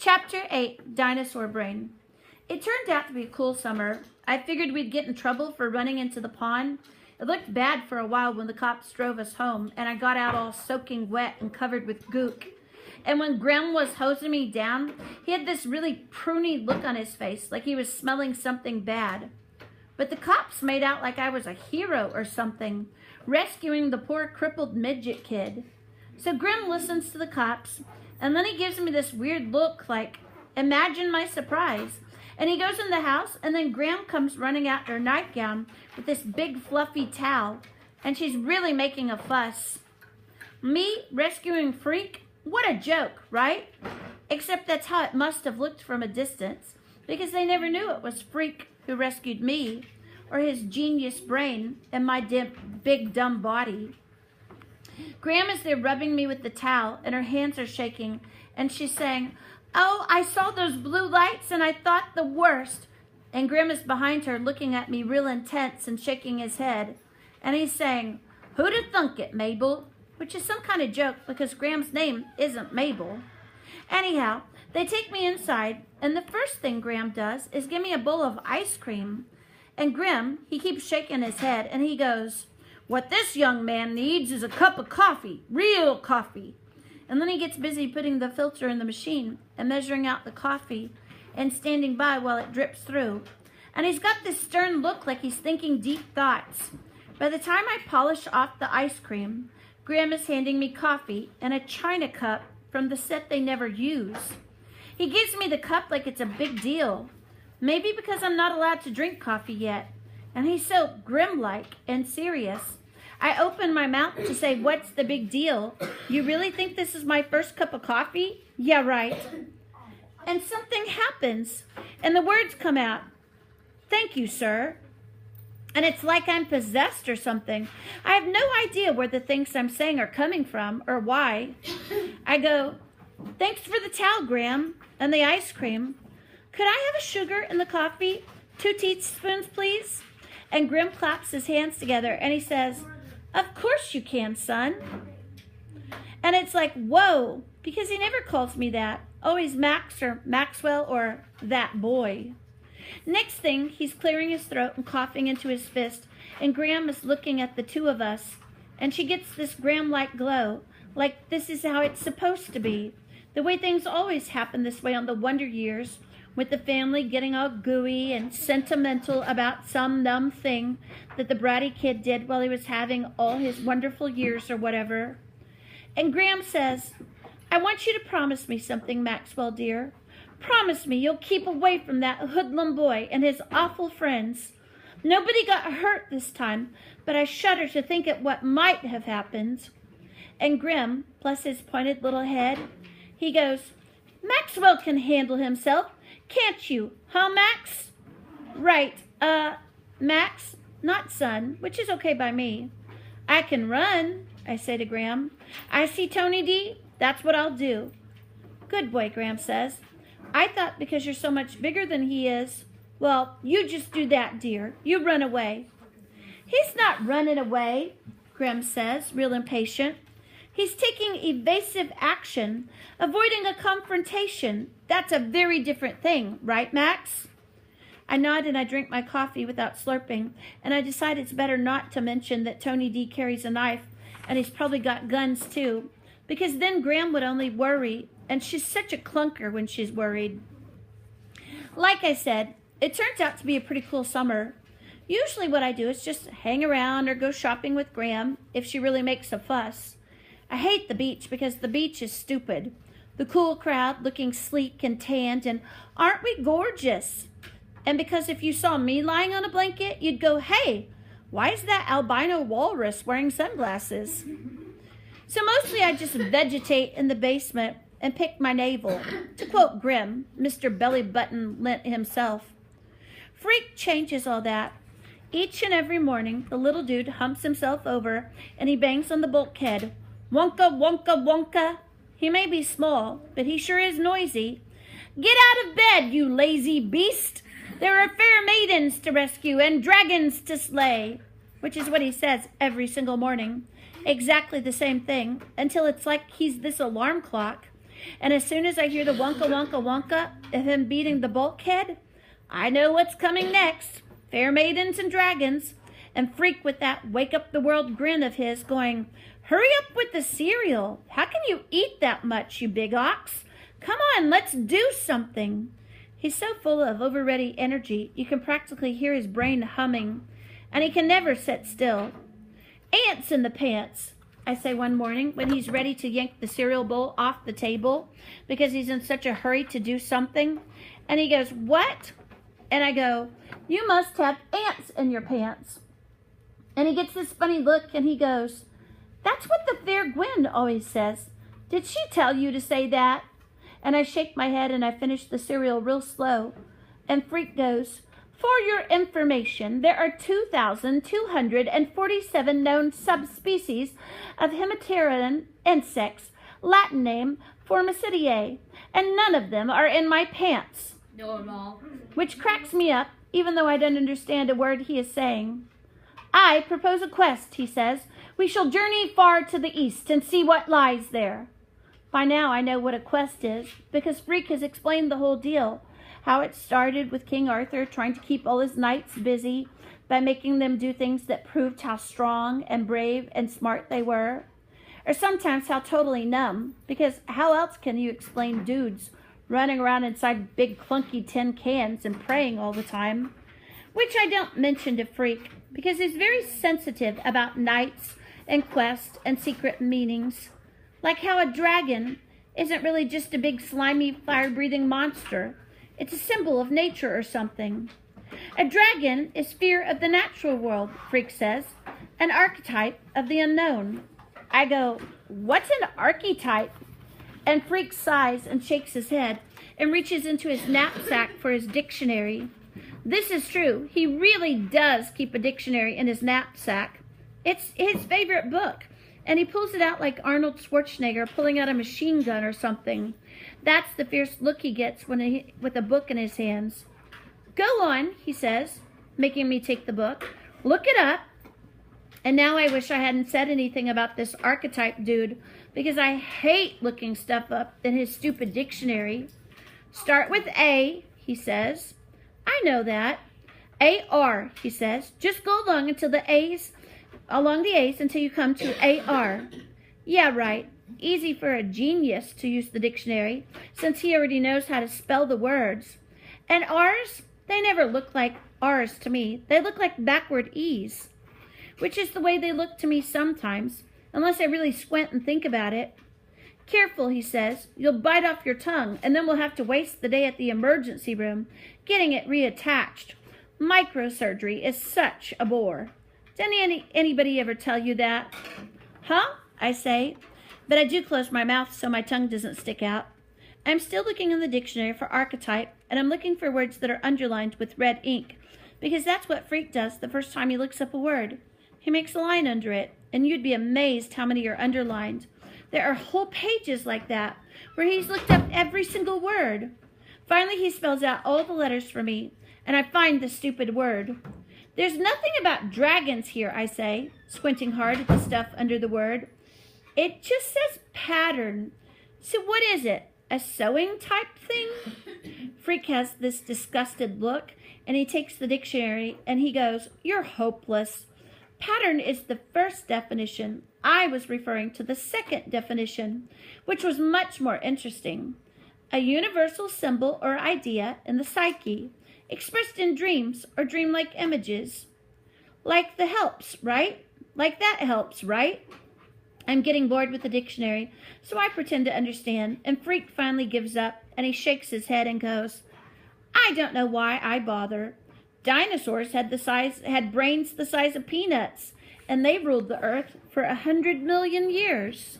Chapter 8, Dinosaur Brain. It turned out to be a cool summer. I figured we'd get in trouble for running into the pond. It looked bad for a while when the cops drove us home, and I got out all soaking wet and covered with gook. And when Grim was hosing me down, he had this really pruny look on his face, like he was smelling something bad. But the cops made out like I was a hero or something, rescuing the poor crippled midget kid. So Grim listens to the cops, and then he gives me this weird look like, imagine my surprise. And he goes in the house, and then Graham comes running out her nightgown with this big fluffy towel, and she's really making a fuss. Me rescuing Freak? What a joke, right? Except that's how it must have looked from a distance, because they never knew it was Freak who rescued me, or his genius brain and my big dumb body. Graham is there rubbing me with the towel, and her hands are shaking, and she's saying, "Oh, I saw those blue lights, and I thought the worst." And Graham is behind her looking at me real intense and shaking his head. And he's saying, "Who'd have thunk it, Mabel?" Which is some kind of joke because Graham's name isn't Mabel. Anyhow, they take me inside, and the first thing Graham does is give me a bowl of ice cream. And Grim, he keeps shaking his head, and he goes, "What this young man needs is a cup of coffee, real coffee." And then he gets busy putting the filter in the machine and measuring out the coffee and standing by while it drips through. And he's got this stern look like he's thinking deep thoughts. By the time I polish off the ice cream, Graham is handing me coffee in a china cup from the set they never use. He gives me the cup like it's a big deal. Maybe because I'm not allowed to drink coffee yet. And he's so Grim-like and serious. I open my mouth to say, "What's the big deal? You really think this is my first cup of coffee?" "Yeah, right." And something happens, and the words come out, "Thank you, sir." And it's like I'm possessed or something. I have no idea where the things I'm saying are coming from or why. I go, "Thanks for the towel, Graham, and the ice cream. Could I have a sugar in the coffee? 2 teaspoons, please?" And Grim claps his hands together, and he says, "Of course you can, son." And it's like, whoa, because he never calls me that. Always Max or Maxwell or that boy. Next thing, he's clearing his throat and coughing into his fist, and Graham is looking at the two of us, and she gets this Graham-like glow, like this is how it's supposed to be. The way things always happen this way on the Wonder Years, with the family getting all gooey and sentimental about some dumb thing that the bratty kid did while he was having all his wonderful years or whatever. And Graham says, "I want you to promise me something, Maxwell dear. Promise me you'll keep away from that hoodlum boy and his awful friends. Nobody got hurt this time, but I shudder to think at what might have happened." And Grim, bless his pointed little head, he goes, "Maxwell can handle himself. Can't you, huh, Max?" "Right, Max, not son, which is okay by me." "I can run," I say to Graham. "I see Tony D, that's what I'll do." "Good boy," Graham says. "I thought because you're so much bigger than he is." "Well, you just do that, dear. You run away." "He's not running away," Grim says, real impatient. "He's taking evasive action, avoiding a confrontation. That's a very different thing, right, Max?" I nod and I drink my coffee without slurping, and I decide it's better not to mention that Tony D carries a knife, and he's probably got guns too, because then Graham would only worry, and she's such a clunker when she's worried. Like I said, it turns out to be a pretty cool summer. Usually what I do is just hang around or go shopping with Graham if she really makes a fuss. I hate the beach because the beach is stupid. The cool crowd looking sleek and tanned, and aren't we gorgeous? And because if you saw me lying on a blanket, you'd go, "Hey, why is that albino walrus wearing sunglasses?" So mostly I just vegetate in the basement and pick my navel, to quote Grim, Mr. Belly Button Lint himself. Freak changes all that. Each and every morning, the little dude humps himself over, and he bangs on the bulkhead. "Wonka, wonka, wonka." He may be small, but he sure is noisy. "Get out of bed, you lazy beast. There are fair maidens to rescue and dragons to slay," which is what he says every single morning. Exactly the same thing, until it's like he's this alarm clock. And as soon as I hear the wonka, wonka, wonka of him beating the bulkhead, I know what's coming next. Fair maidens and dragons. And Freak with that wake up the world grin of his going, hurry up with the cereal. How can you eat that much, you big ox? Come on, let's do something. He's so full of over-ready energy, you can practically hear his brain humming, and he can never sit still. Ants in the pants, I say one morning when he's ready to yank the cereal bowl off the table because he's in such a hurry to do something. And he goes, what? And I go, you must have ants in your pants. And he gets this funny look and he goes, that's what the fair Gwen always says. Did she tell you to say that? And I shake my head and I finish the cereal real slow. And Freak goes, for your information, there are 2,247 known subspecies of Hemipteran insects, Latin name Formicidae, and none of them are in my pants. Normal. Which cracks me up, even though I don't understand a word he is saying. I propose a quest, he says. We shall journey far to the east and see what lies there. By now I know what a quest is, because Freak has explained the whole deal. How it started with King Arthur trying to keep all his knights busy by making them do things that proved how strong and brave and smart they were. Or sometimes how totally numb, because how else can you explain dudes running around inside big clunky tin cans and praying all the time? Which I don't mention to Freak, because he's very sensitive about knights and quests and secret meanings. Like how a dragon isn't really just a big slimy fire-breathing monster. It's a symbol of nature or something. A dragon is fear of the natural world, Freak says, an archetype of the unknown. I go, what's an archetype? And Freak sighs and shakes his head and reaches into his knapsack for his dictionary. This is true. He really does keep a dictionary in his knapsack. It's his favorite book, and he pulls it out like Arnold Schwarzenegger pulling out a machine gun or something. That's the fierce look he gets with a book in his hands. Go on, he says, making me take the book. Look it up. And now I wish I hadn't said anything about this archetype dude, because I hate looking stuff up in his stupid dictionary. Start with A, he says. I know that. A-R, he says. Just go along until the A's, along the A's until you come to A-R. Yeah, right. Easy for a genius to use the dictionary, since he already knows how to spell the words. And R's, they never look like R's to me. They look like backward E's, which is the way they look to me sometimes, unless I really squint and think about it. Careful, he says. You'll bite off your tongue, and then we'll have to waste the day at the emergency room getting it reattached. Microsurgery is such a bore. Didn't anybody ever tell you that? Huh? I say. But I do close my mouth so my tongue doesn't stick out. I'm still looking in the dictionary for archetype, and I'm looking for words that are underlined with red ink, because that's what Freak does the first time he looks up a word. He makes a line under it, and you'd be amazed how many are underlined. There are whole pages like that, where he's looked up every single word. Finally, he spells out all the letters for me, and I find the stupid word. There's nothing about dragons here, I say, squinting hard at the stuff under the word. It just says pattern. So what is it? A sewing type thing? Freak has this disgusted look, and he takes the dictionary, and he goes, you're hopeless. Pattern is the first definition. I was referring to the second definition, which was much more interesting. A universal symbol or idea in the psyche, expressed in dreams or dreamlike images. Like the helps, right? Like that helps, right? I'm getting bored with the dictionary, so I pretend to understand, and Freak finally gives up, and he shakes his head and goes, I don't know why I bother. Dinosaurs had brains the size of peanuts, and they ruled the earth for 100 million years.